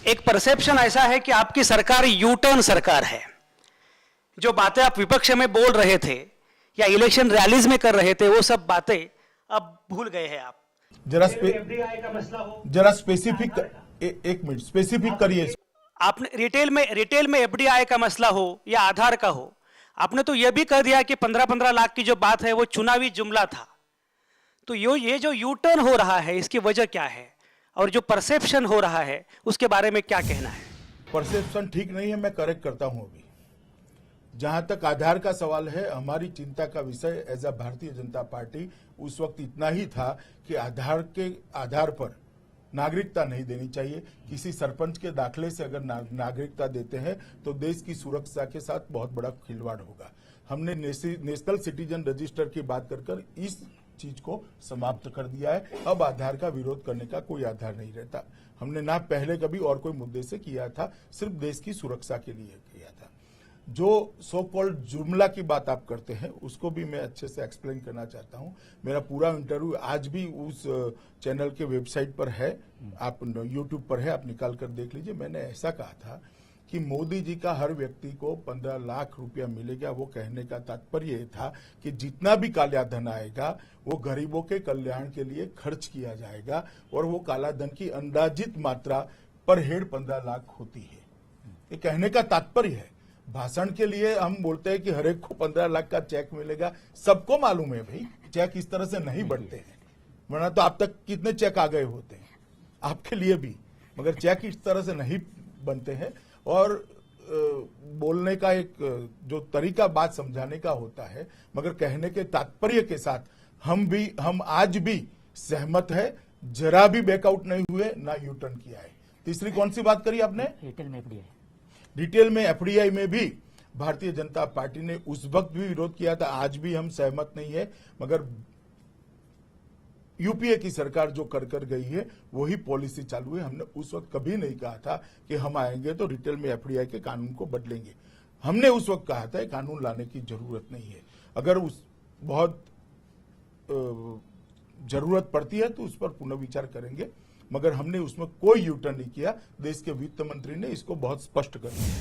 एक परसेप्शन ऐसा है कि आपकी सरकार यू टर्न सरकार है। जो बातें आप विपक्ष में बोल रहे थे या इलेक्शन रैलीज में कर रहे थे, वो सब बातें अब भूल गए हैं आप। एफडीआई का मसला हो, जरा स्पेसिफिक एक मिनट स्पेसिफिक करिए। आपने रिटेल में एफडीआई का मसला हो या आधार का हो, आपने तो यह भी कह दिया कि 15-15 लाख की जो बात है वो चुनावी जुमला था। तो ये जो यू टर्न हो रहा है, इसकी वजह क्या है और जो परसेप्शन हो रहा है उसके बारे में क्या कहना है? परसेप्शन ठीक नहीं है, मैं करेक्ट करता हूं। अभी जहां तक आधार का सवाल है, हमारी चिंता का विषय as a Bharatiya Janata party उस वक्त इतना ही था कि आधार के आधार पर नागरिकता नहीं देनी चाहिए। किसी सरपंच के दाखिले से अगर नागरिकता देते हैं तो देश की सुरक्षा के साथ बहुत बड़ा खिलवाड़ होगा। हमने नेशनल सिटीजन रजिस्टर की बात कर इस चीज को समाप्त कर दिया है। अब आधार का विरोध करने का कोई आधार नहीं रहता। हमने ना पहले कभी और कोई मुद्दे से किया था, सिर्फ देश की सुरक्षा के लिए किया था। जो सो कॉल्ड जुमला की बात आप करते हैं, उसको भी मैं अच्छे से एक्सप्लेन करना चाहता हूं। मेरा पूरा इंटरव्यू आज भी उस चैनल के वेबसाइट पर है, आप यूट्यूब पर है, आप निकाल कर देख लीजिए। मैंने ऐसा कहा था कि मोदी जी का हर व्यक्ति को 15 लाख रुपया मिलेगा। वो कहने का तात्पर्य था कि जितना भी काला धन आएगा वो गरीबों के कल्याण के लिए खर्च किया जाएगा और वो काला धन की अंदाजित मात्रा पर हेड 15 लाख होती है। ये कहने का तात्पर्य है। भाषण के लिए हम बोलते हैं कि हर एक को 15 लाख का चेक मिलेगा। सबको मालूम है भाई, चेक इस तरह से नहीं बढ़ते हैं, वरना तो आप तक कितने चेक आ गए होते हैं, आपके लिए भी। मगर चेक इस तरह से नहीं बनते हैं और बोलने का एक जो तरीका बात समझाने का होता है, मगर कहने के तात्पर्य के साथ हम आज भी सहमत है। जरा भी बैकआउट नहीं हुए, ना यू टर्न किया है। तीसरी कौन सी बात करी आपने? रिटेल में एफडीआई में भी भारतीय जनता पार्टी ने उस वक्त भी विरोध किया था, आज भी हम सहमत नहीं है। मगर यूपीए की सरकार जो कर गई है वही पॉलिसी चालू है। हमने उस वक्त कभी नहीं कहा था कि हम आएंगे तो रिटेल में एफडीआई के कानून को बदलेंगे। हमने उस वक्त कहा था कानून लाने की जरूरत नहीं है। अगर उस बहुत जरूरत पड़ती है तो उस पर पुनर्विचार करेंगे, मगर हमने उसमें कोई यू टर्न नहीं किया। देश के वित्त मंत्री ने इसको बहुत स्पष्ट कर दिया।